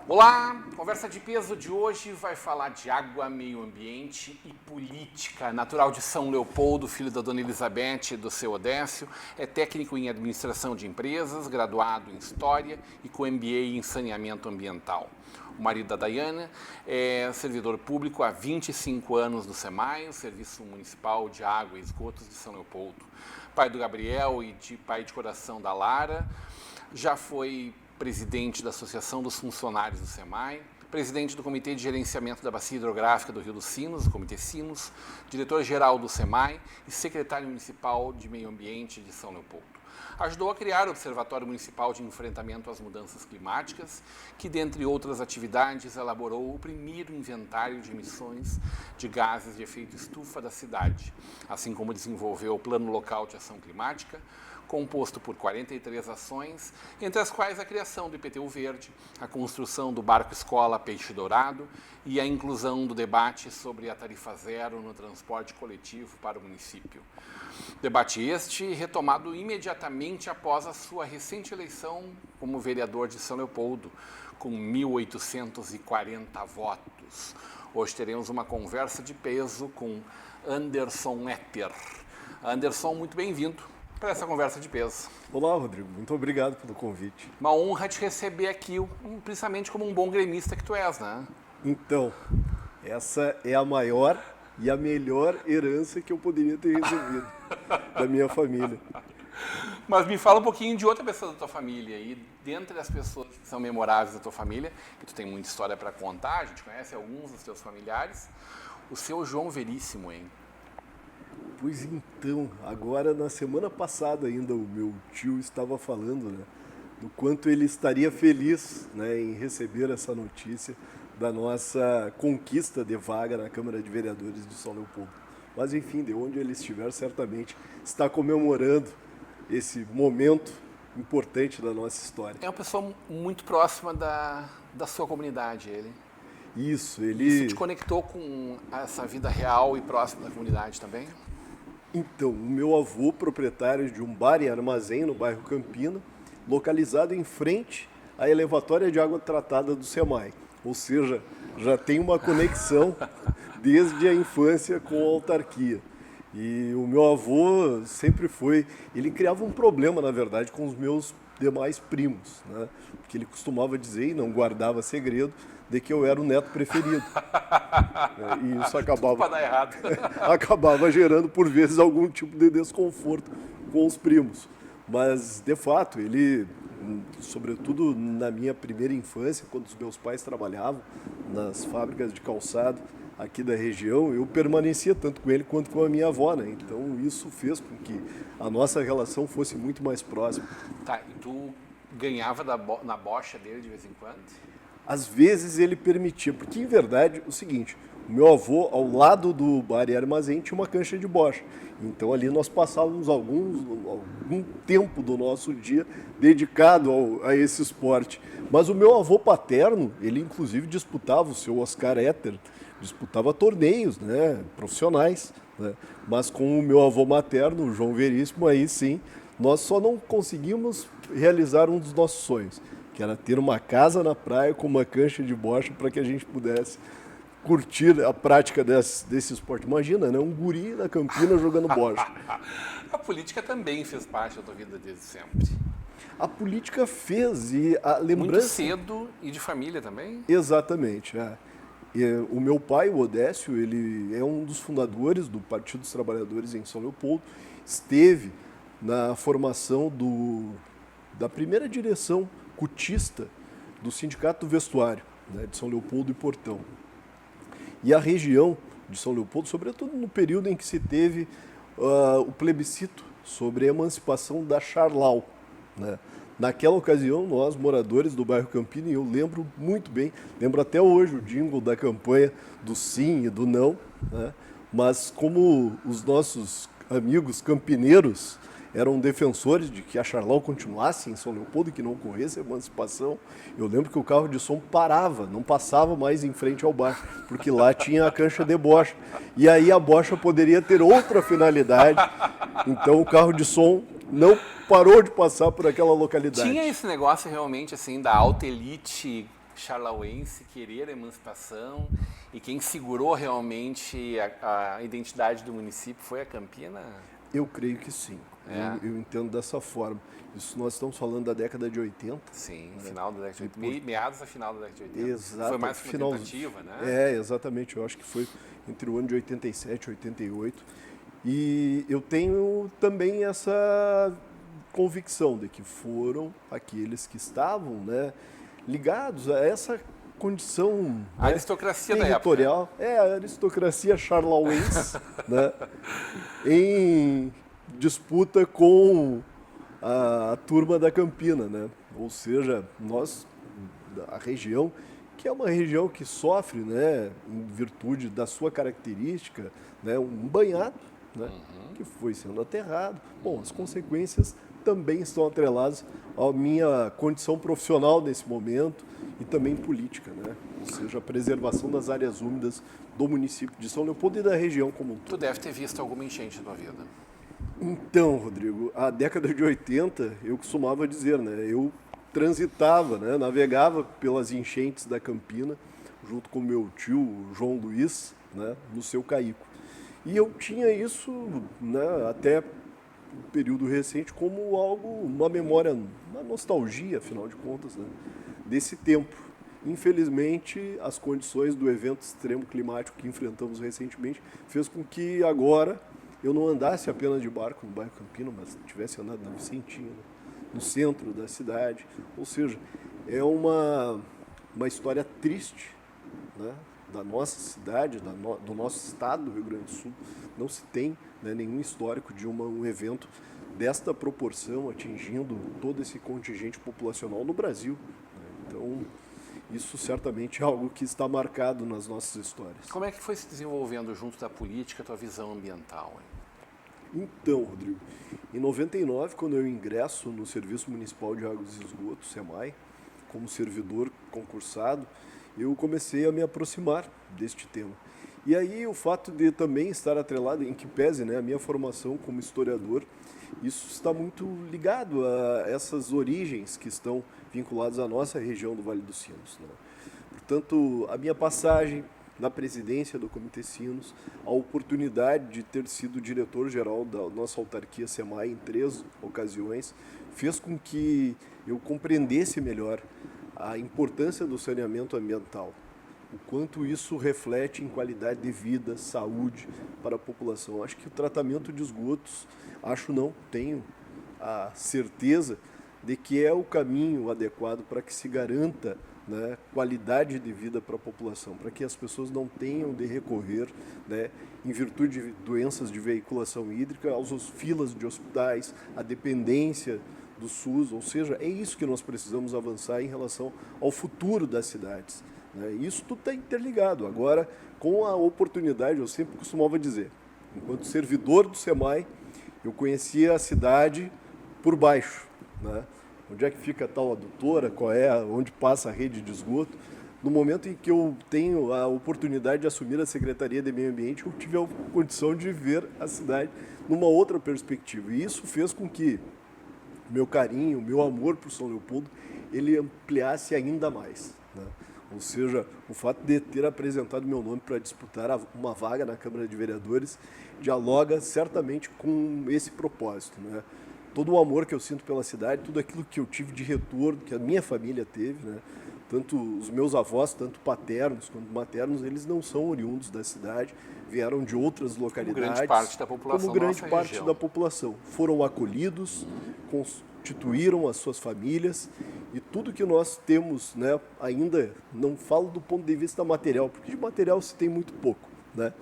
Olá, conversa de peso de hoje vai falar de água, meio ambiente e política. Natural de São Leopoldo, filho da dona Elizabeth e do seu Odécio, é técnico em administração de empresas, graduado em história e com MBA em saneamento ambiental. O marido da Daiane é servidor público há 25 anos do SEMAI, o Serviço Municipal de Água e Esgotos de São Leopoldo. Pai do Gabriel e pai de coração da Lara, já foi presidente da Associação dos Funcionários do SEMAI, presidente do Comitê de Gerenciamento da Bacia Hidrográfica do Rio dos Sinos, o Comitê Sinos, diretor-geral do SEMAI e secretário municipal de Meio Ambiente de São Leopoldo. Ajudou a criar o Observatório Municipal de Enfrentamento às Mudanças Climáticas, que, dentre outras atividades, elaborou o primeiro inventário de emissões de gases de efeito estufa da cidade, assim como desenvolveu o Plano Local de Ação Climática, composto por 43 ações, entre as quais a criação do IPTU Verde, a construção do barco-escola Peixe Dourado e a inclusão do debate sobre a tarifa zero no transporte coletivo para o município. Debate este retomado imediatamente após a sua recente eleição como vereador de São Leopoldo, com 1.840 votos. Hoje teremos uma conversa de peso com Anderson Etter. Anderson, muito bem-vindo para essa conversa de peso. Olá, Rodrigo. Muito obrigado pelo convite. Uma honra te receber aqui, principalmente como um bom gremista que tu és, né? Então, essa é a maior e a melhor herança que eu poderia ter recebido da minha família. Mas me fala um pouquinho de outra pessoa da tua família. E dentre as pessoas que são memoráveis da tua família, que tu tem muita história para contar, a gente conhece alguns dos teus familiares, o seu João Veríssimo, hein? Pois então, agora na semana passada ainda o meu tio estava falando, né, do quanto ele estaria feliz, né, em receber essa notícia da nossa conquista de vaga na Câmara de Vereadores de São Leopoldo. Mas enfim, de onde ele estiver, certamente está comemorando esse momento importante da nossa história. É uma pessoa muito próxima da sua comunidade, ele. Isso te conectou com essa vida real e próxima da comunidade também? Então, o meu avô, proprietário de um bar e armazém no bairro Campina, localizado em frente à elevatória de água tratada do SEMAI. Ou seja, já tem uma conexão desde a infância com a autarquia. E o meu avô sempre foi... Ele criava um problema, na verdade, com os meus demais primos, né? Porque ele costumava dizer, e não guardava segredo, de que eu era o neto preferido. E isso acabava gerando, por vezes, algum tipo de desconforto com os primos. Mas, de fato, ele, sobretudo na minha primeira infância, quando os meus pais trabalhavam nas fábricas de calçado aqui da região, eu permanecia tanto com ele quanto com a minha avó, né? Então, isso fez com que a nossa relação fosse muito mais próxima. Tá, e tu ganhava na bocha dele de vez em quando? Às vezes ele permitia, porque em verdade é o seguinte, o meu avô, ao lado do bar e armazém, tinha uma cancha de bocha. Então ali nós passávamos algum tempo do nosso dia dedicado a esse esporte. Mas o meu avô paterno, ele inclusive disputava, o seu Oscar Etter, disputava torneios, né, profissionais, né? Mas com o meu avô materno, o João Veríssimo, aí sim, nós só não conseguimos realizar um dos nossos sonhos, que era ter uma casa na praia com uma cancha de bocha para que a gente pudesse curtir a prática desse esporte. Imagina, né? Um guri na Campina jogando bocha. A política também fez parte da tua vida desde sempre. A política fez, e a lembrança... Muito cedo e de família também? Exatamente. É. O meu pai, o Odécio, ele é um dos fundadores do Partido dos Trabalhadores em São Leopoldo, esteve na formação da primeira direção cutista do Sindicato do Vestuário, né, de São Leopoldo e Portão. E a região de São Leopoldo, sobretudo no período em que se teve o plebiscito sobre a emancipação da Charlau, né? Naquela ocasião, nós, moradores do bairro Campina, e eu lembro muito bem, lembro até hoje o jingle da campanha do sim e do não, né? Mas como os nossos amigos campineiros eram defensores de que a Charlau continuasse em São Leopoldo, que não ocorresse a emancipação. Eu lembro que o carro de som parava, não passava mais em frente ao bar, porque lá tinha a cancha de bocha. E aí a bocha poderia ter outra finalidade, então o carro de som não parou de passar por aquela localidade. Tinha esse negócio realmente assim da alta elite charlauense querer a emancipação, e quem segurou realmente a identidade do município foi a Campina? Eu creio que sim. Eu entendo dessa forma. Isso nós estamos falando da década de 80. Sim, final da década de 80, meados da final da década de 80. Exato. Foi mais uma tentativa, né? Exatamente. Eu acho que foi entre o ano de 87 e 88. E eu tenho também essa convicção de que foram aqueles que estavam, né, ligados a essa condição, a aristocracia territorial, da época. A aristocracia charlauense, né, em disputa com a turma da Campina, né? Ou seja, nós, a região, que é uma região que sofre, né, em virtude da sua característica, né, um banhado, né, que foi sendo aterrado. Bom, as consequências também estão atreladas à minha condição profissional nesse momento e também política, né? Ou seja, a preservação das áreas úmidas do município de São Leopoldo e da região como um todo. Tu deve ter visto alguma enchente na tua vida. Então, Rodrigo, a década de 80, eu costumava dizer, né? Eu transitava, né, navegava pelas enchentes da Campina, junto com meu tio João Luiz, né, no seu caico. E eu tinha isso, né, até um período recente como algo, uma memória, uma nostalgia, afinal de contas, né, desse tempo. Infelizmente, as condições do evento extremo climático que enfrentamos recentemente fez com que agora eu não andasse apenas de barco no bairro Campina, mas tivesse andado na Vicentina, no centro da cidade. Ou seja, é uma história triste, né, da nossa cidade, do nosso estado do Rio Grande do Sul. Não se tem, né, nenhum histórico de um evento desta proporção atingindo todo esse contingente populacional no Brasil, né? Então, isso certamente é algo que está marcado nas nossas histórias. Como é que foi se desenvolvendo junto da política a tua visão ambiental, hein? Então, Rodrigo, em 99, quando eu ingresso no Serviço Municipal de Águas e Esgotos, SEMAI, como servidor concursado, eu comecei a me aproximar deste tema. E aí o fato de também estar atrelado, em que pese, né, a minha formação como historiador, isso está muito ligado a essas origens que estão vinculadas à nossa região do Vale dos Sinos, né? Portanto, a minha passagem na presidência do Comitê Sinos, a oportunidade de ter sido diretor-geral da nossa autarquia SEMAI em 3 ocasiões, fez com que eu compreendesse melhor a importância do saneamento ambiental, o quanto isso reflete em qualidade de vida, saúde para a população. Acho que o tratamento de esgotos, tenho a certeza de que é o caminho adequado para que se garanta, né, qualidade de vida para a população, para que as pessoas não tenham de recorrer, né, em virtude de doenças de veiculação hídrica, às filas de hospitais, à dependência do SUS. Ou seja, é isso que nós precisamos avançar em relação ao futuro das cidades, né? Isso tudo está interligado. Agora, com a oportunidade, eu sempre costumava dizer, enquanto servidor do SEMAI, eu conhecia a cidade por baixo, né? Onde é que fica a tal adutora, onde passa a rede de esgoto. No momento em que eu tenho a oportunidade de assumir a Secretaria de Meio Ambiente, eu tive a condição de ver a cidade numa outra perspectiva. E isso fez com que meu carinho, meu amor por São Leopoldo, ele ampliasse ainda mais, né? Ou seja, o fato de ter apresentado meu nome para disputar uma vaga na Câmara de Vereadores dialoga certamente com esse propósito, né? Todo o amor que eu sinto pela cidade, tudo aquilo que eu tive de retorno, que a minha família teve, né? Tanto os meus avós, tanto paternos quanto maternos, eles não são oriundos da cidade, vieram de outras localidades. Como grande parte da população. Como grande parte da população. Foram acolhidos, constituíram as suas famílias, e tudo que nós temos, né, ainda, não falo do ponto de vista material, porque de material se tem muito pouco, né?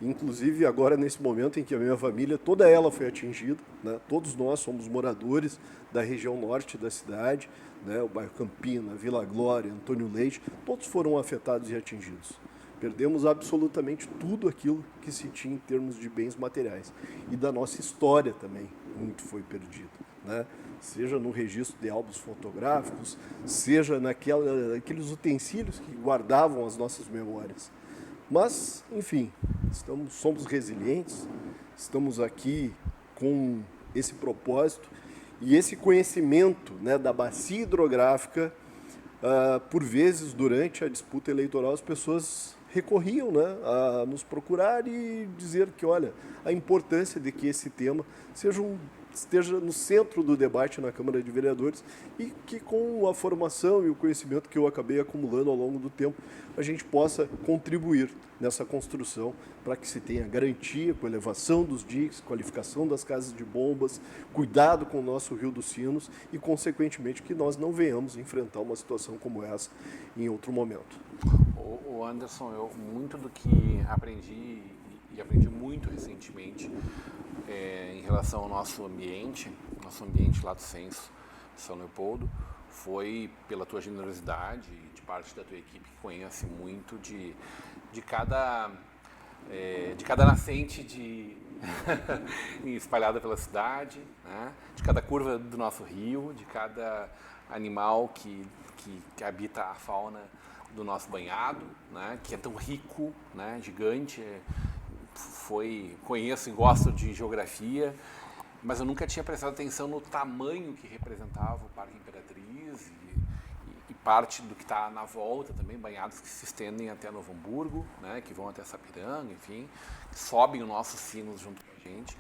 Inclusive agora nesse momento em que a minha família, toda ela foi atingida, né? Todos nós somos moradores da região norte da cidade, né? O bairro Campina, Vila Glória, Antônio Leite, todos foram afetados e atingidos. Perdemos absolutamente tudo aquilo que se tinha em termos de bens materiais e da nossa história também, muito foi perdido, né? Seja no registro de álbuns fotográficos, seja naqueles utensílios que guardavam as nossas memórias. Mas, enfim, somos resilientes, estamos aqui com esse propósito e esse conhecimento, né, da bacia hidrográfica. Por vezes, durante a disputa eleitoral, as pessoas recorriam, né, a nos procurar e dizer que, olha, a importância de que esse tema esteja no centro do debate na Câmara de Vereadores e que, com a formação e o conhecimento que eu acabei acumulando ao longo do tempo, a gente possa contribuir nessa construção para que se tenha garantia com a elevação dos diques, qualificação das casas de bombas, cuidado com o nosso Rio dos Sinos e, consequentemente, que nós não venhamos enfrentar uma situação como essa em outro momento. O Anderson, muito do que aprendi, e aprendi muito recentemente, em relação ao nosso ambiente lá do Censo de São Leopoldo, foi pela tua generosidade e de parte da tua equipe que conhece muito de cada nascente espalhada pela cidade, né? De cada curva do nosso rio, de cada animal que habita a fauna do nosso banhado, né? Que é tão rico, né? Gigante. Conheço e gosto de geografia, mas eu nunca tinha prestado atenção no tamanho que representava o Parque Imperatriz e parte do que está na volta também, banhados que se estendem até Novo Hamburgo, né, que vão até Sapiranga, enfim, que sobem os nossos sinos junto com a gente,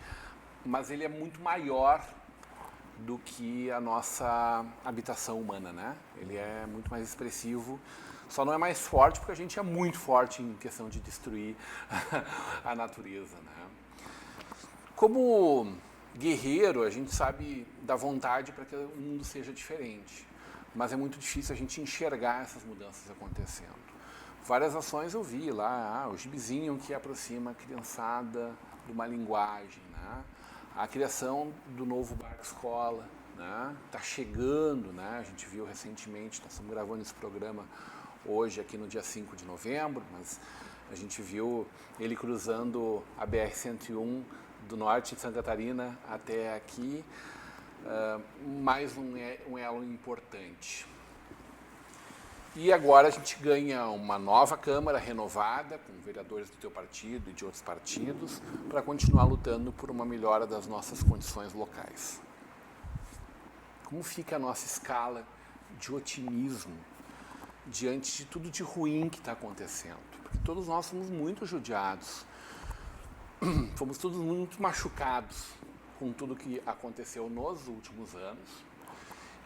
mas ele é muito maior do que a nossa habitação humana, né? Ele é muito mais expressivo. Só não é mais forte porque a gente é muito forte em questão de destruir a natureza, né? Como guerreiro, a gente sabe da vontade para que o mundo seja diferente, mas é muito difícil a gente enxergar essas mudanças acontecendo. Várias ações eu vi lá, o gibizinho que aproxima a criançada de uma linguagem, né? A criação do novo barco escola, né? Tá chegando, né? A gente viu recentemente, nós estamos gravando esse programa hoje aqui no dia 5 de novembro, mas a gente viu ele cruzando a BR-101 do norte de Santa Catarina até aqui, mais um elo importante. E agora a gente ganha uma nova Câmara renovada, com vereadores do teu partido e de outros partidos, para continuar lutando por uma melhora das nossas condições locais. Como fica a nossa escala de otimismo diante de tudo de ruim que está acontecendo? Porque todos nós somos muito judiados, fomos todos muito machucados com tudo que aconteceu nos últimos anos,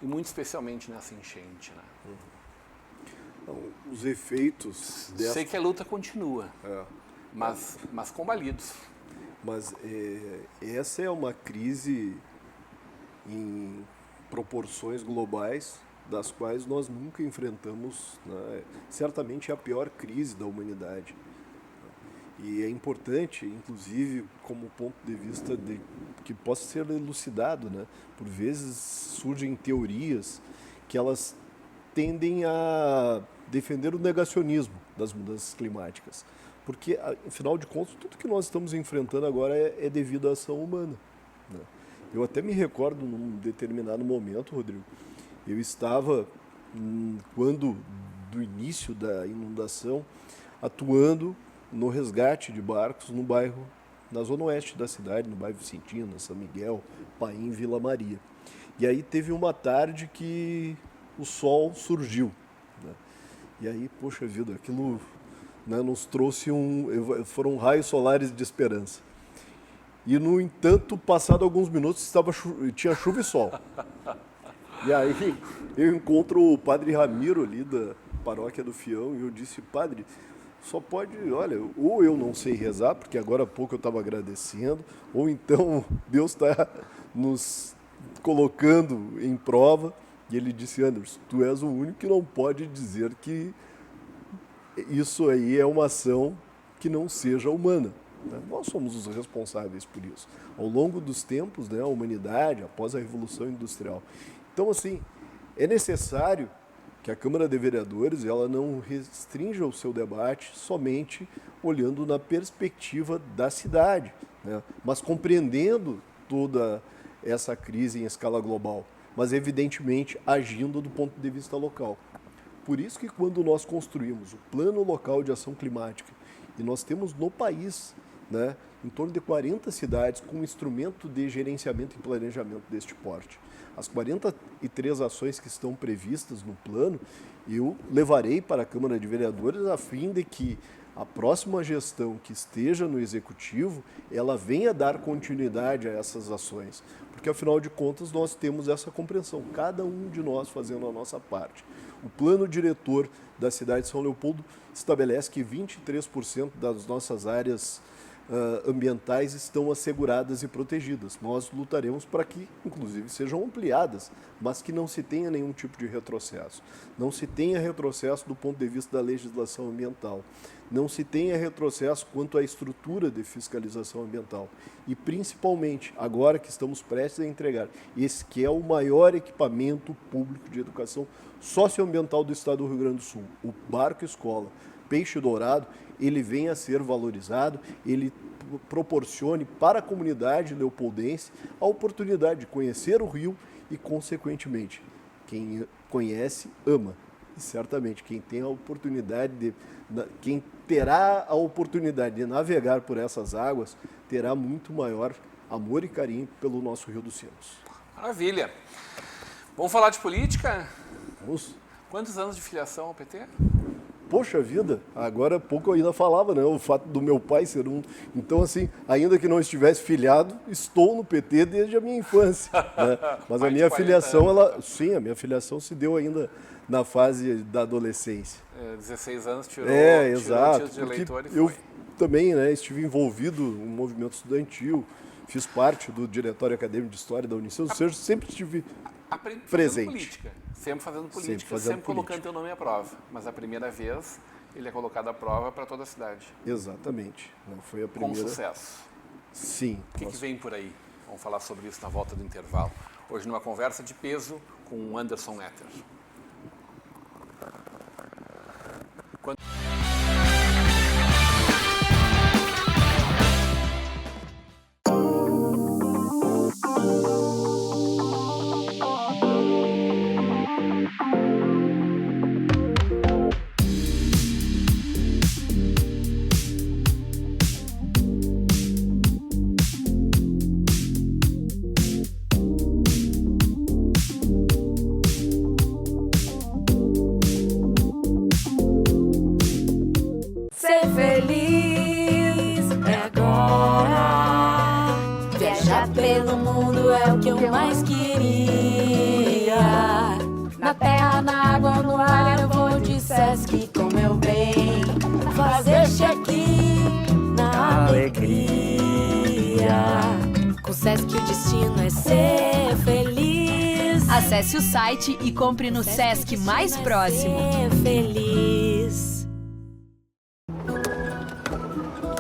e muito especialmente nessa enchente, né? Então, os efeitos dessa... Sei que a luta continua, mas combalidos. Mas essa é uma crise em proporções globais, das quais nós nunca enfrentamos, né? Certamente é a pior crise da humanidade. E é importante, inclusive, como ponto de vista que possa ser elucidado, né? Por vezes surgem teorias que elas tendem a defender o negacionismo das mudanças climáticas. Porque, afinal de contas, tudo que nós estamos enfrentando agora é devido à ação humana, né? Eu até me recordo, num determinado momento, Rodrigo, eu estava, do início da inundação, atuando no resgate de barcos no bairro, na zona oeste da cidade, no bairro Vicentina, São Miguel, Paim, Vila Maria. E aí teve uma tarde que o sol surgiu, né? E aí, poxa vida, aquilo, né, nos trouxe foram raios solares de esperança. E, no entanto, passado alguns minutos, tinha chuva e sol. E aí eu encontro o padre Ramiro ali da paróquia do Fião e eu disse: padre, só pode, olha, ou eu não sei rezar, porque agora há pouco eu estava agradecendo, ou então Deus está nos colocando em prova. E ele disse: Anderson, tu és o único que não pode dizer que isso aí é uma ação que não seja humana. Nós somos os responsáveis por isso. Ao longo dos tempos, né, a humanidade, após a Revolução Industrial. Então, assim, é necessário que a Câmara de Vereadores ela não restrinja o seu debate somente olhando na perspectiva da cidade, né, mas compreendendo toda essa crise em escala global, mas evidentemente agindo do ponto de vista local. Por isso que quando nós construímos o Plano Local de Ação Climática, e nós temos no país, né, em torno de 40 cidades com instrumento de gerenciamento e planejamento deste porte. As 43 ações que estão previstas no plano, eu levarei para a Câmara de Vereadores a fim de que a próxima gestão que esteja no Executivo, ela venha dar continuidade a essas ações. Porque, afinal de contas, nós temos essa compreensão, cada um de nós fazendo a nossa parte. O plano diretor da cidade de São Leopoldo estabelece que 23% das nossas áreas ambientais estão asseguradas e protegidas. Nós lutaremos para que, inclusive, sejam ampliadas, mas que não se tenha nenhum tipo de retrocesso. Não se tenha retrocesso do ponto de vista da legislação ambiental. Não se tenha retrocesso quanto à estrutura de fiscalização ambiental. E, principalmente, agora que estamos prestes a entregar, esse que é o maior equipamento público de educação socioambiental do estado do Rio Grande do Sul, o Barco Escola Peixe Dourado, ele venha a ser valorizado, ele proporcione para a comunidade leopoldense a oportunidade de conhecer o rio e, consequentemente, quem conhece, ama. E certamente quem tem a oportunidade quem terá a oportunidade de navegar por essas águas, terá muito maior amor e carinho pelo nosso Rio dos Sinos. Maravilha. Vamos falar de política? Vamos. Quantos anos de filiação ao PT? Poxa vida, agora há pouco eu ainda falava, né? O fato do meu pai ser um... Então, assim, ainda que não estivesse filiado, estou no PT desde a minha infância. Né? Mas a minha filiação, a minha filiação se deu ainda na fase da adolescência. 16 anos tirou, exato, tirou o título de eleitor e eu foi. também, né, estive envolvido no movimento estudantil, fiz parte do Diretório Acadêmico de História da Unicef, ou seja, sempre estive presente. Política. Sempre fazendo política, sempre colocando teu nome à prova. Mas a primeira vez, ele é colocado à prova para toda a cidade. Exatamente. Não foi a primeira. Com sucesso. Sim. O que vem por aí? Vamos falar sobre isso na volta do intervalo. Hoje, numa conversa de peso com o Anderson Etter. Ser feliz é agora. Viajar pelo mundo é o que eu mais queria. Na terra, na água, no ar, eu vou de Sesc com meu bem. Fazer check-in na alegria. Com Sesc o destino é ser feliz. Acesse o site e compre no Sesc mais próximo. Ser feliz.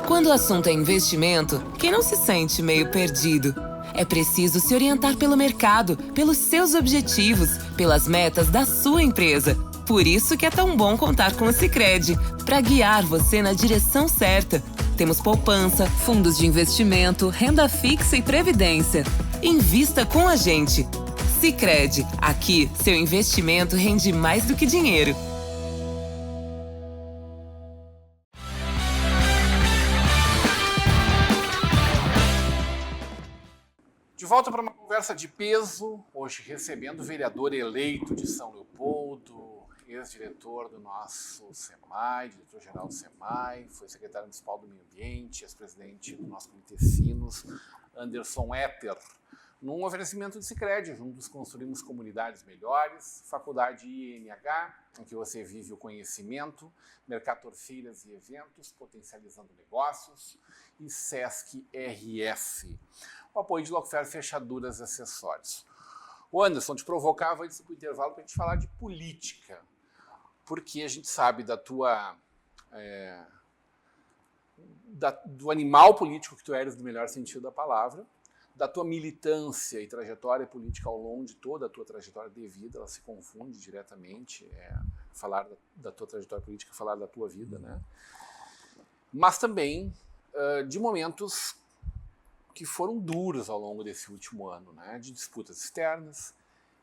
Quando o assunto é investimento, quem não se sente meio perdido? É preciso se orientar pelo mercado, pelos seus objetivos, pelas metas da sua empresa. Por isso que é tão bom contar com o Sicredi, para guiar você na direção certa. Temos poupança, fundos de investimento, renda fixa e previdência. Invista com a gente. Sicredi, aqui seu investimento rende mais do que dinheiro. De volta para uma conversa de peso, hoje recebendo o vereador eleito de São Leopoldo, ex-diretor do nosso SEMAI, diretor-geral do SEMAI, foi secretário municipal do Meio Ambiente, ex-presidente do nosso Comitê Sinos, Anderson Etter. Num oferecimento de Sicredi, juntos construímos comunidades melhores, Faculdade INH, em que você vive o conhecimento, Mercator Feiras e Eventos, potencializando negócios, e Sesc RS. O apoio de Lockfair Fechaduras e Acessórios. O Anderson, te provocava antes do intervalo para a gente falar de política, porque a gente sabe da tua... do animal político que tu eres no melhor sentido da palavra, da tua militância e trajetória política ao longo de toda a tua trajetória de vida, ela se confunde diretamente, falar da tua trajetória política, falar da tua vida, né? Mas também de momentos que foram duros ao longo desse último ano, né? De disputas externas,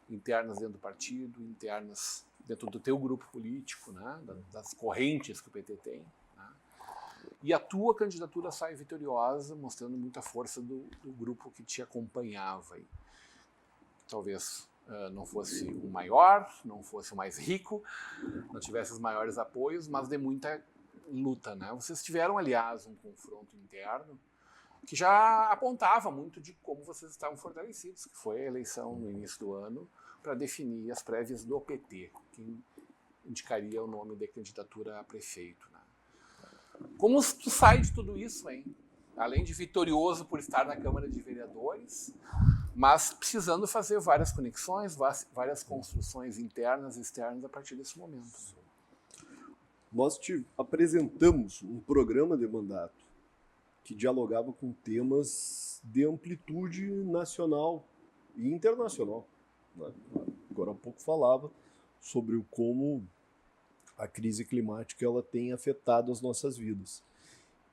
internas dentro do partido, internas dentro do teu grupo político, né? Das correntes que o PT tem. Né? E a tua candidatura sai vitoriosa, mostrando muita força do grupo que te acompanhava. Aí. Talvez não fosse o maior, não fosse o mais rico, não tivesse os maiores apoios, mas de muita luta. Né? Vocês tiveram, aliás, um confronto interno que já apontava muito de como vocês estavam fortalecidos, que foi a eleição no início do ano para definir as prévias do PT, que indicaria o nome de candidatura a prefeito. Né? Como tu sai de tudo isso, hein? Além de vitorioso por estar na Câmara de Vereadores, mas precisando fazer várias conexões, várias construções internas e externas a partir desse momento. Nós te apresentamos um programa de mandato que dialogava com temas de amplitude nacional e internacional. Agora há pouco falava sobre como a crise climática ela tem afetado as nossas vidas.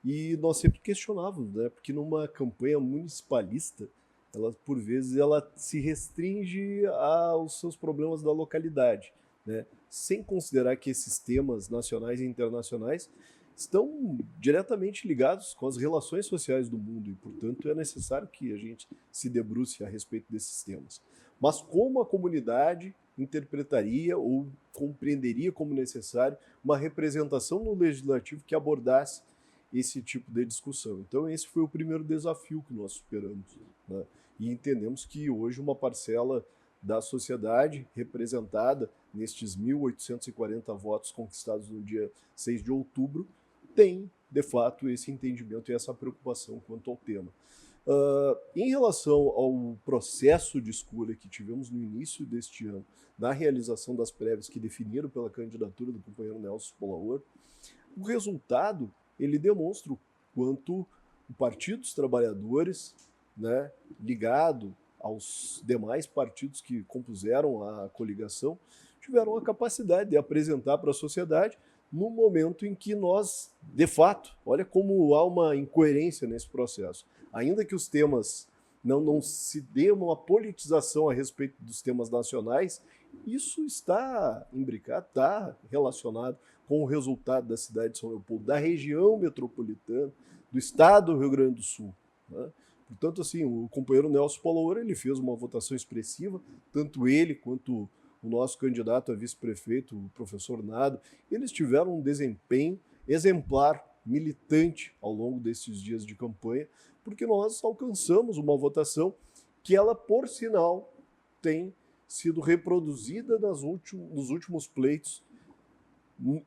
E nós sempre questionávamos, né? Porque numa campanha municipalista, ela por vezes ela se restringe aos seus problemas da localidade, né? Sem considerar que esses temas nacionais e internacionais estão diretamente ligados com as relações sociais do mundo e, portanto, é necessário que a gente se debruce a respeito desses temas. Mas como a comunidade interpretaria ou compreenderia como necessário uma representação no legislativo que abordasse esse tipo de discussão. Então esse foi o primeiro desafio que nós superamos, né? E entendemos que hoje uma parcela da sociedade representada nestes 1.840 votos conquistados no dia 6 de outubro tem, de fato, esse entendimento e essa preocupação quanto ao tema. Em relação ao processo de escolha que tivemos no início deste ano, na realização das prévias que definiram pela candidatura do companheiro Nelson Polaor, o resultado ele demonstra o quanto o Partido dos Trabalhadores, né, ligado aos demais partidos que compuseram a coligação, tiveram a capacidade de apresentar para a sociedade no momento em que nós, de fato, olha como há uma incoerência nesse processo. Ainda que os temas não se dê uma politização a respeito dos temas nacionais, isso está imbricado, está relacionado com o resultado da cidade de São Leopoldo, da região metropolitana, do estado do Rio Grande do Sul. Né? Portanto, assim, o companheiro Nelson Polaor, ele fez uma votação expressiva, tanto ele quanto o nosso candidato a vice-prefeito, o professor Nado, eles tiveram um desempenho exemplar, militante ao longo desses dias de campanha, porque nós alcançamos uma votação que ela, por sinal, tem sido reproduzida nos últimos pleitos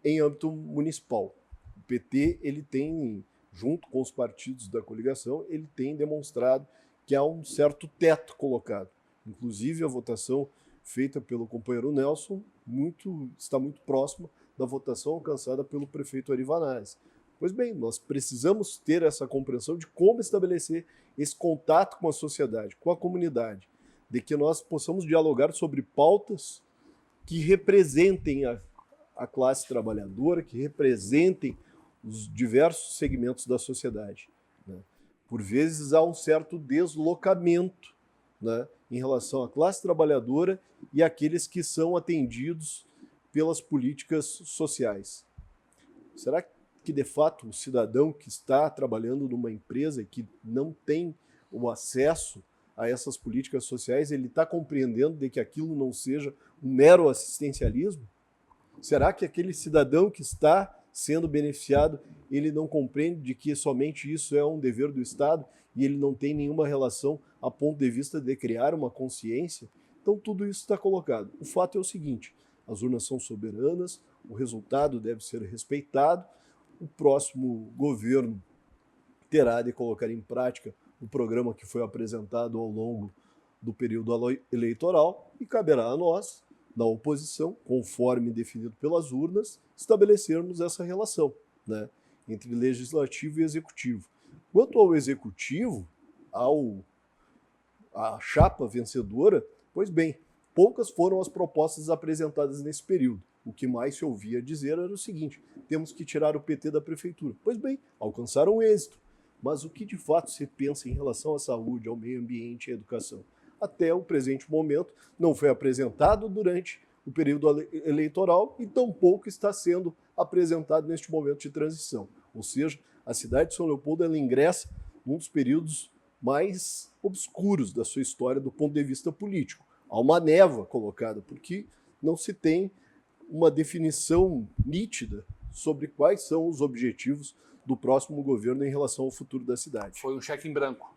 em âmbito municipal. O PT, ele tem, junto com os partidos da coligação, ele tem demonstrado que há um certo teto colocado. Inclusive, a votação feita pelo companheiro Nelson está muito próxima da votação alcançada pelo prefeito Ari Vanazzi. Pois bem, nós precisamos ter essa compreensão de como estabelecer esse contato com a sociedade, com a comunidade, de que nós possamos dialogar sobre pautas que representem a classe trabalhadora, que representem os diversos segmentos da sociedade. Né? Por vezes há um certo deslocamento, né, em relação à classe trabalhadora e àqueles que são atendidos pelas políticas sociais. Será que, de fato, o cidadão que está trabalhando numa empresa e que não tem o acesso a essas políticas sociais, ele está compreendendo de que aquilo não seja um mero assistencialismo? Será que aquele cidadão que está sendo beneficiado, ele não compreende de que somente isso é um dever do Estado e ele não tem nenhuma relação a ponto de vista de criar uma consciência? Então tudo isso está colocado. O fato é o seguinte, as urnas são soberanas, o resultado deve ser respeitado, o próximo governo terá de colocar em prática o programa que foi apresentado ao longo do período eleitoral e caberá a nós, da oposição, conforme definido pelas urnas, estabelecermos essa relação, né, entre legislativo e executivo. Quanto ao executivo, a chapa vencedora, pois bem, poucas foram as propostas apresentadas nesse período. O que mais se ouvia dizer era o seguinte: temos que tirar o PT da prefeitura. Pois bem, alcançaram êxito. mas o que de fato se pensa em relação à saúde, ao meio ambiente e à educação. Até o presente momento não foi apresentado durante o período eleitoral e tampouco está sendo apresentado neste momento de transição. Ou seja, a cidade de São Leopoldo ela ingressa num dos períodos mais obscuros da sua história do ponto de vista político. Há uma névoa colocada, porque não se tem uma definição nítida sobre quais são os objetivos do próximo governo em relação ao futuro da cidade. Foi um cheque em branco.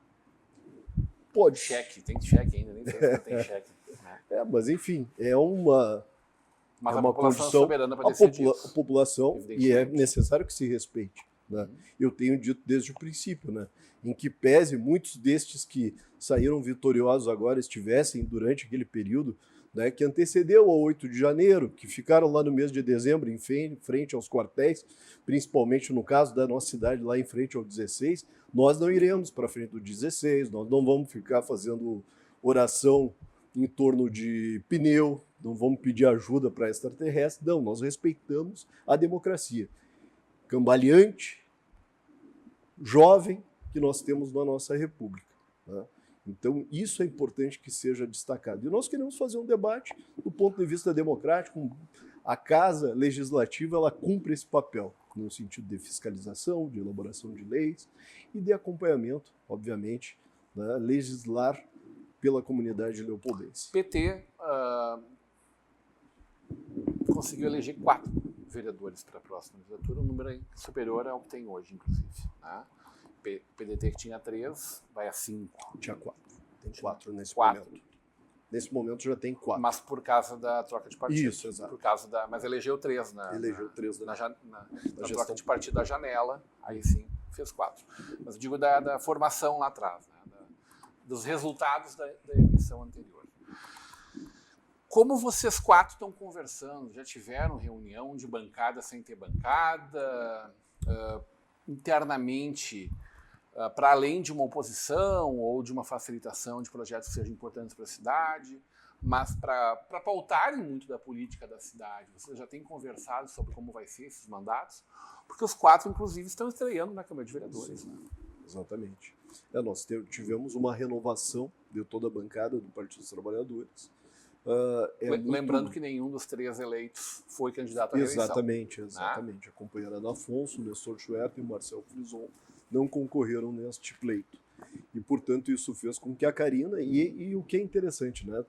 Pode. Cheque, tem cheque ainda, nem sei se tem cheque. Mas enfim, é uma Mas é a uma população condição, é soberana para decidir. a população, e é necessário que se respeite. Né? Eu tenho dito desde o princípio, né? Em que pese muitos destes que saíram vitoriosos agora estivessem durante aquele período, né, que antecedeu ao 8 de janeiro, que ficaram lá no mês de dezembro em frente aos quartéis, principalmente no caso da nossa cidade lá em frente ao 16, nós não iremos para frente do 16, nós não vamos ficar fazendo oração em torno de pneu, não vamos pedir ajuda para extraterrestre, não, nós respeitamos a democracia cambaleante, jovem que nós temos na nossa república. Né? Então, isso é importante que seja destacado. E nós queremos fazer um debate do ponto de vista democrático. A Casa Legislativa ela cumpre esse papel, no sentido de fiscalização, de elaboração de leis e de acompanhamento, obviamente, né, legislar pela comunidade leopoldense. PT conseguiu eleger 4 vereadores para a próxima legislatura, um número superior ao que tem hoje, inclusive. Né? PDT que tinha 3, vai a 5. Tinha 4. Tem 4 nesse 4. momento. Nesse momento já tem 4. Mas por causa da troca de partido. Isso, exato. Por causa mas elegeu 3 Elegeu 3 na troca de partido da janela, aí sim, fez 4. Mas eu digo da formação lá atrás, né? Dos resultados da eleição anterior. Como vocês 4 estão conversando? Já tiveram reunião de bancada sem ter bancada? Internamente, para além de uma oposição ou de uma facilitação de projetos que sejam importantes para a cidade, mas para pautarem muito da política da cidade. Vocês já têm conversado sobre como vai ser esses mandatos? Porque os 4, inclusive, estão estreando na Câmara de Vereadores. Né? Exatamente. Nós tivemos uma renovação de toda a bancada do Partido dos Trabalhadores. Lembrando que nenhum dos 3 eleitos foi candidato à reeleição. Exatamente. A companheira Ana Afonso, o Nestor Schwerter e o Marcel Frison não concorreram neste pleito. E, portanto, isso fez com que a Carina, e o que é interessante, né?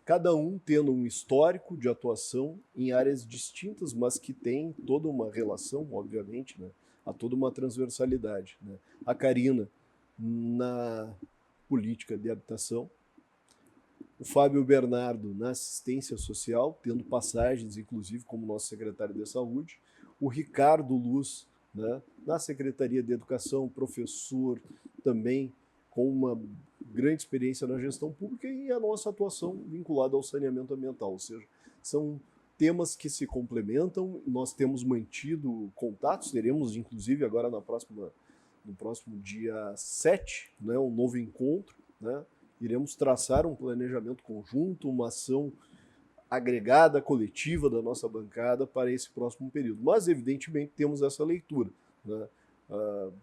Cada um tendo um histórico de atuação em áreas distintas, mas que tem toda uma relação, obviamente, né? Há toda uma transversalidade. Né? A Carina na política de habitação, o Fábio Bernardo na assistência social, tendo passagens, inclusive, como nosso secretário de saúde, o Ricardo Luz, né, na Secretaria de Educação, professor, também com uma grande experiência na gestão pública e a nossa atuação vinculada ao saneamento ambiental, ou seja, são temas que se complementam, nós temos mantido contatos, teremos, inclusive, agora no próximo dia 7, né, um novo encontro, né, iremos traçar um planejamento conjunto, uma ação agregada, coletiva da nossa bancada para esse próximo período. Mas, evidentemente, temos essa leitura, né,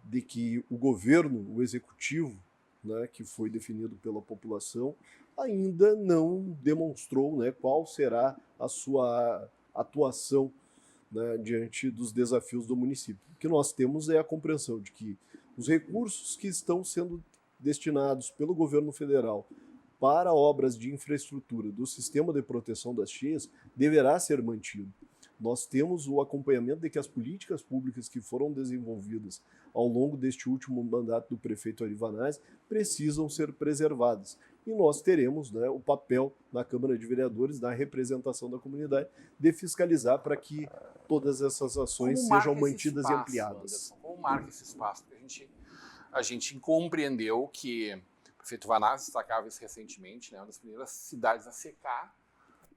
de que o governo, o executivo, né, que foi definido pela população, ainda não demonstrou, né, qual será a sua atuação, né, diante dos desafios do município. O que nós temos é a compreensão de que os recursos que estão sendo destinados pelo governo federal para obras de infraestrutura do sistema de proteção das cheias deverá ser mantido. Nós temos o acompanhamento de que as políticas públicas que foram desenvolvidas ao longo deste último mandato do prefeito Ari Vanazzi precisam ser preservadas. E nós teremos, né, o papel na Câmara de Vereadores, da representação da comunidade, de fiscalizar para que todas essas ações sejam mantidas e ampliadas. Anderson, como marca esse espaço? Porque a gente compreendeu que o prefeito Vanazzi destacava isso recentemente, né, uma das primeiras cidades a secar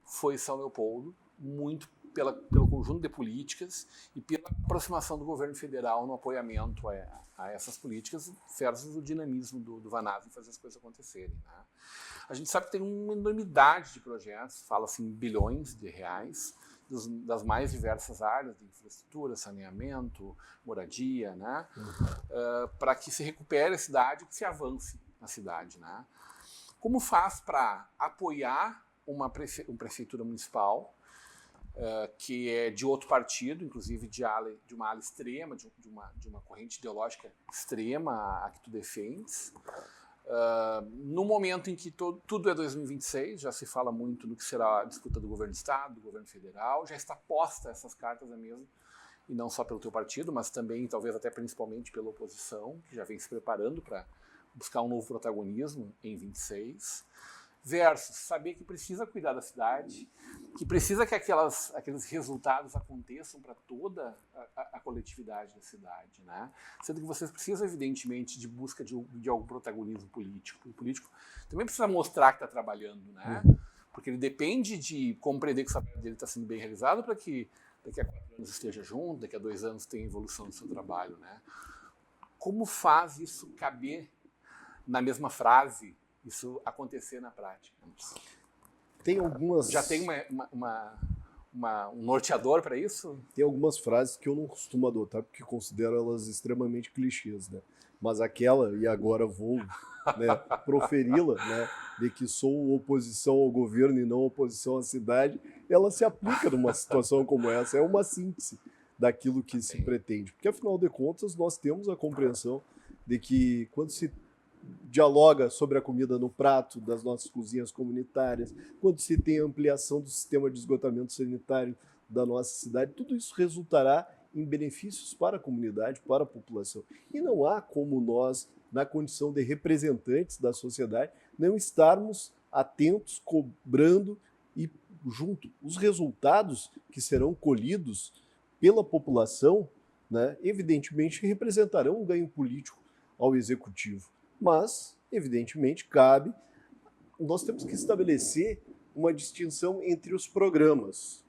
foi São Leopoldo, muito pelo conjunto de políticas e pela aproximação do governo federal no apoiamento a essas políticas versus o dinamismo do Vanazzi em fazer as coisas acontecerem. Né? A gente sabe que tem uma enormidade de projetos, fala-se em bilhões de reais, das mais diversas áreas, de infraestrutura, saneamento, moradia, né? Para que se recupere a cidade e que se avance na cidade, né? Como faz para apoiar uma prefeitura municipal que é de outro partido, inclusive de uma ala extrema, de uma corrente ideológica extrema a que tu defendes, no momento em que tudo é 2026, já se fala muito no que será a disputa do governo do Estado, do governo federal, já está posta essas cartas na mesa, e não só pelo teu partido, mas também, talvez até principalmente pela oposição, que já vem se preparando para buscar um novo protagonismo em 26, versus saber que precisa cuidar da cidade, que precisa que aqueles resultados aconteçam para toda a coletividade da cidade, né? Sendo que vocês precisam, evidentemente, de busca de algum protagonismo político. O político também precisa mostrar que está trabalhando, né? Porque ele depende de compreender que o trabalho dele está sendo bem realizado para que daqui a 4 anos esteja junto, daqui a 2 anos tenha evolução do seu trabalho, né? Como faz isso caber na mesma frase, isso acontecer na prática? Tem algumas... Já tem um norteador para isso? Tem algumas frases que eu não costumo adotar, porque considero elas extremamente clichês, né? Mas aquela, e agora vou, né, proferi-la, né, de que sou oposição ao governo e não oposição à cidade, ela se aplica numa situação como essa. É uma síntese daquilo que se pretende. Porque, afinal de contas, nós temos a compreensão de que, quando se dialoga sobre a comida no prato das nossas cozinhas comunitárias, quando se tem a ampliação do sistema de esgotamento sanitário da nossa cidade, tudo isso resultará em benefícios para a comunidade, para a população. E não há como nós, na condição de representantes da sociedade, não estarmos atentos, cobrando e junto. Os resultados que serão colhidos pela população, né, evidentemente representarão um ganho político ao executivo. Mas, evidentemente, nós temos que estabelecer uma distinção entre os programas.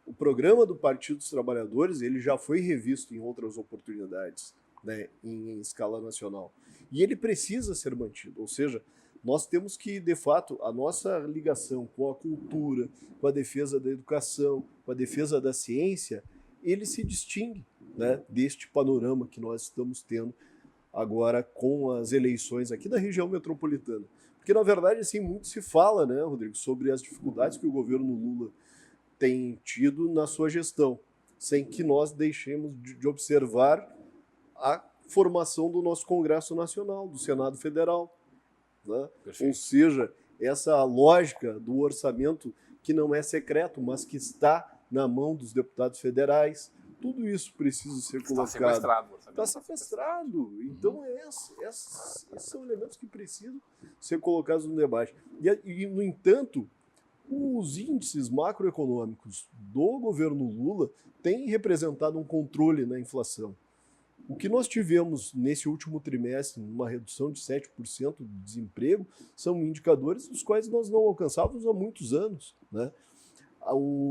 O programa do Partido dos Trabalhadores, ele já foi revisto em outras oportunidades, né, em escala nacional. E ele precisa ser mantido, ou seja, nós temos que, de fato, a nossa ligação com a cultura, com a defesa da educação, com a defesa da ciência, ele se distingue, né, deste panorama que nós estamos tendo agora com as eleições aqui da região metropolitana. Porque, na verdade, assim, muito se fala, né, Rodrigo, sobre as dificuldades que o governo Lula tem tido na sua gestão, sem que nós deixemos de observar a formação do nosso Congresso Nacional, do Senado Federal, né? Ou seja, essa lógica do orçamento que não é secreto, mas que está na mão dos deputados federais. Tudo isso precisa ser colocado. Está sequestrado. Está sequestrado. Então, esses são elementos que precisam ser colocados no debate. E, no entanto, os índices macroeconômicos do governo Lula têm representado um controle na inflação. O que nós tivemos nesse último trimestre, uma redução de 7% do desemprego, são indicadores dos quais nós não alcançávamos há muitos anos, né?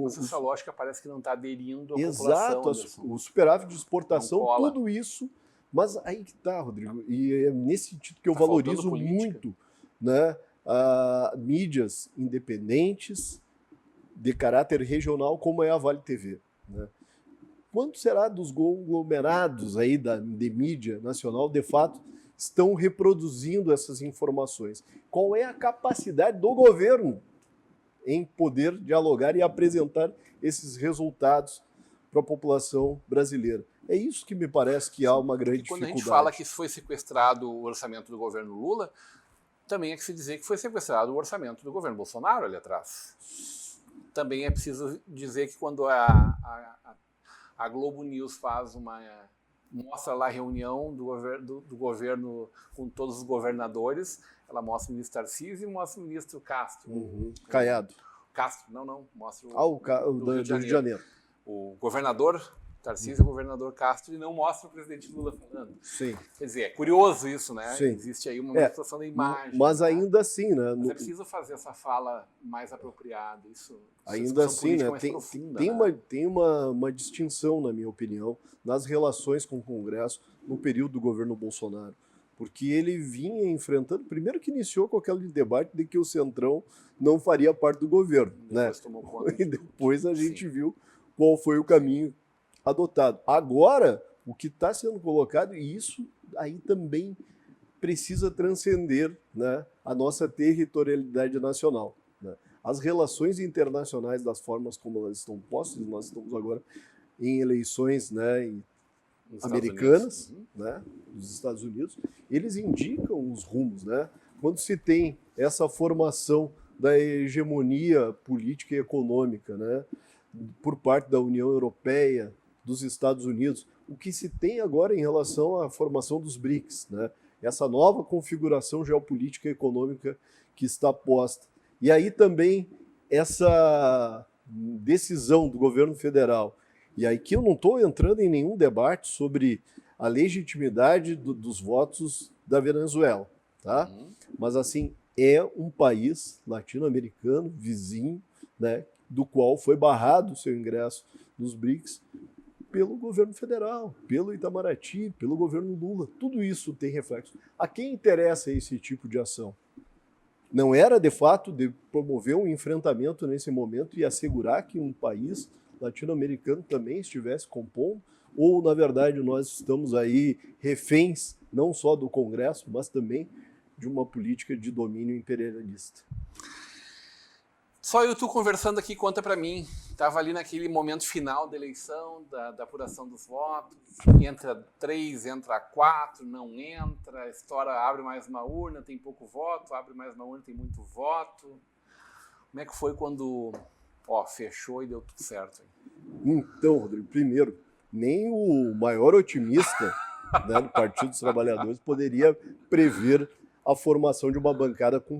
Essa lógica parece que não está aderindo à exato, população. O superávit de exportação, tudo isso. Mas aí que está, Rodrigo, e é nesse sentido que eu valorizo muito, né, mídias independentes de caráter regional, como é a Vale TV, né? Quanto será dos conglomerados aí de mídia nacional, de fato, estão reproduzindo essas informações? Qual é a capacidade do governo em poder dialogar e apresentar esses resultados para a população brasileira? É isso que me parece que há uma grande dificuldade. Quando a gente fala que foi sequestrado o orçamento do governo Lula, também é que se dizer que foi sequestrado o orçamento do governo Bolsonaro ali atrás. Também é preciso dizer que quando a Globo News mostra lá a reunião do governo com todos os governadores, ela mostra o ministro Tarcísio e mostra o ministro Castro. Caiado. Castro, não, mostra o do Rio de Janeiro. O governador Tarcísio e o governador Castro, e não mostra o presidente Lula falando. Sim. Quer dizer, é curioso isso, né? Sim. Existe aí uma manifestação da imagem. Mas ainda assim, né? Mas é preciso fazer essa fala mais apropriada. Ainda assim, né? Tem uma distinção, na minha opinião, nas relações com o Congresso no período do governo Bolsonaro. porque ele vinha enfrentando, primeiro que iniciou com aquele debate de que o Centrão não faria parte do governo, Depois né? tomou conta E depois a gente Sim. viu qual foi o caminho adotado. Agora, o que está sendo colocado, e isso aí também precisa transcender, né, a nossa territorialidade nacional, né? As relações internacionais, das formas como elas estão postas, nós estamos agora em eleições, né, Nos americanas, Estados Unidos. né, dos Estados Unidos, eles indicam os rumos, né? Quando se tem essa formação da hegemonia política e econômica, né, por parte da União Europeia, dos Estados Unidos, o que se tem agora em relação à formação dos BRICS, né? Essa nova configuração geopolítica e econômica que está posta. E aí também essa decisão do governo federal. E aí que eu não estou entrando em nenhum debate sobre a legitimidade dos votos da Venezuela, tá? Mas assim, é um país latino-americano, vizinho, né, do qual foi barrado o seu ingresso nos BRICS pelo governo federal, pelo Itamaraty, pelo governo Lula. Tudo isso tem reflexo. A quem interessa esse tipo de ação? Não era, de fato, de promover um enfrentamento nesse momento e assegurar que um país latino-americano também estivesse compondo? Ou, na verdade, nós estamos aí reféns não só do Congresso, mas também de uma política de domínio imperialista? Só eu e tu conversando aqui, conta pra mim. Estava ali naquele momento final da eleição, da apuração dos votos. Entra 3, entra 4, não entra. A história abre mais uma urna, tem pouco voto. Abre mais uma urna, tem muito voto. Como é que foi quando fechou e deu tudo certo? Então, Rodrigo, primeiro, nem o maior otimista, né, do Partido dos Trabalhadores poderia prever a formação de uma bancada com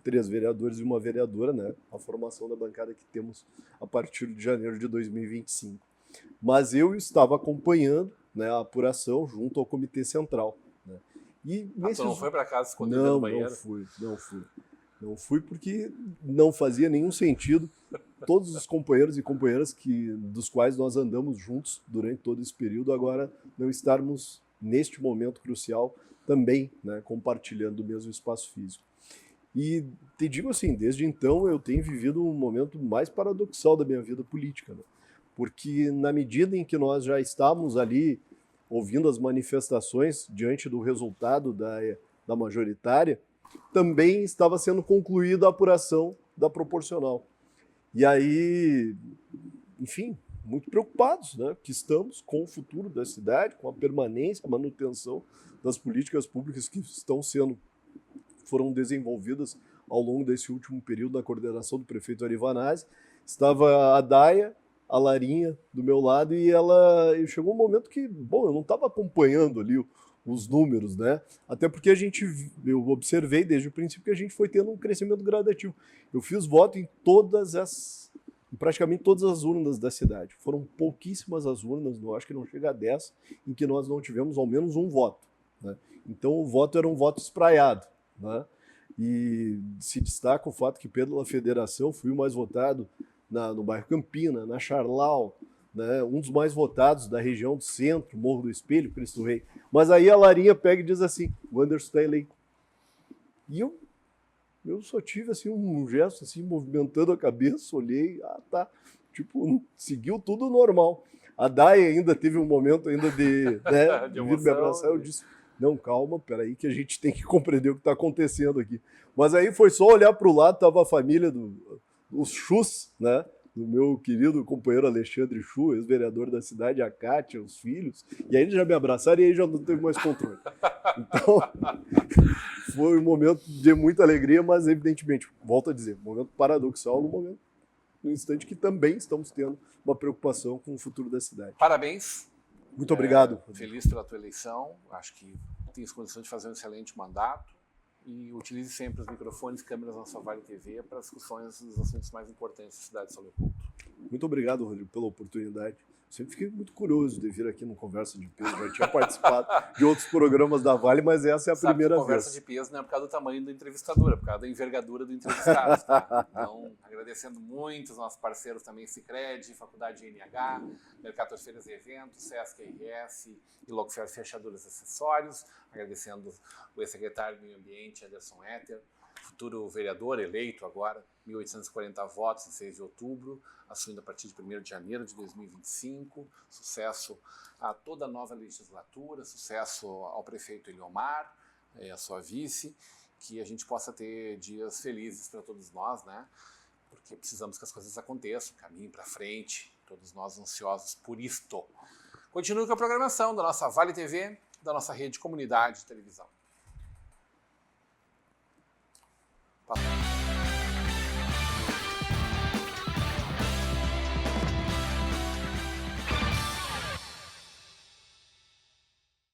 3 vereadores e uma vereadora, né? A formação da bancada que temos a partir de janeiro de 2025. Mas eu estava acompanhando, né, a apuração junto ao Comitê Central, né? E Tu não foi para casa esconder não, no banheiro? Não fui porque não fazia nenhum sentido. Todos os companheiros e companheiras dos quais nós andamos juntos durante todo esse período, agora não estarmos neste momento crucial também, né, compartilhando o mesmo espaço físico. E te digo assim, desde então eu tenho vivido um momento mais paradoxal da minha vida política, né? Porque na medida em que nós já estávamos ali ouvindo as manifestações diante do resultado da majoritária, também estava sendo concluída a apuração da proporcional. E aí, enfim, muito preocupados, né, que estamos com o futuro da cidade, com a permanência, a manutenção das políticas públicas que foram desenvolvidas ao longo desse último período na coordenação do prefeito Ari Vanazzi. Estava a Daia, a Larinha do meu lado, e chegou um momento que, bom, eu não estava acompanhando ali os números, né? Até porque eu observei desde o princípio que a gente foi tendo um crescimento gradativo. Eu fiz voto em praticamente todas as urnas da cidade. Foram pouquíssimas as urnas, eu acho que não chega a 10, em que nós não tivemos ao menos um voto, né? Então o voto era um voto espraiado, né? E se destaca o fato que pela federação fui o mais votado no bairro Campina, na Charlau, né? Um dos mais votados da região do centro, Morro do Espelho, Cristo Rei. Mas aí a Larinha pega e diz assim: o Anderson está eleito. E eu só tive assim, um gesto assim, movimentando a cabeça, olhei, tá, tipo, seguiu tudo normal. A Daia ainda teve um momento ainda de, né, De vir me abraçar, eu disse: não, calma, peraí que a gente tem que compreender o que está acontecendo aqui. Mas aí foi só olhar para o lado, estava a família dos Chus, né? Do meu querido companheiro Alexandre Chu, ex-vereador da cidade, a Kátia, os filhos, e aí eles já me abraçaram e aí já não teve mais controle. Então, foi um momento de muita alegria, mas evidentemente, volto a dizer, um momento paradoxal no instante que também estamos tendo uma preocupação com o futuro da cidade. Parabéns. Muito obrigado. Feliz pela tua eleição. Acho que tens condições de fazer um excelente mandato. E utilize sempre os microfones e câmeras na sua Vale TV para discussões dos assuntos mais importantes da cidade de São Leopoldo. Muito obrigado, Rodrigo, pela oportunidade. Sempre fiquei muito curioso de vir aqui no Conversa de Peso. Já tinha participado de outros programas da Vale, mas essa é a primeira vez. Conversa de peso não é por causa do tamanho do entrevistador, é por causa da envergadura do entrevistado. Tá? Então, agradecendo muito os nossos parceiros também, Sicredi, Faculdade NH, Mercator Feiras e Eventos, Sesc RS e Locfer Fechaduras e Acessórios. Agradecendo o ex-secretário do Meio Ambiente, Anderson Etter, futuro vereador eleito agora, 1.840 votos em 6 de outubro, assumindo a partir de 1º de janeiro de 2025. Sucesso a toda a nova legislatura, sucesso ao prefeito Eliomar, a sua vice, que a gente possa ter dias felizes para todos nós, né? Porque precisamos que as coisas aconteçam, caminhem para frente, todos nós ansiosos por isto. Continue com a programação da nossa Vale TV, da nossa rede Comunidade de Televisão. Passou.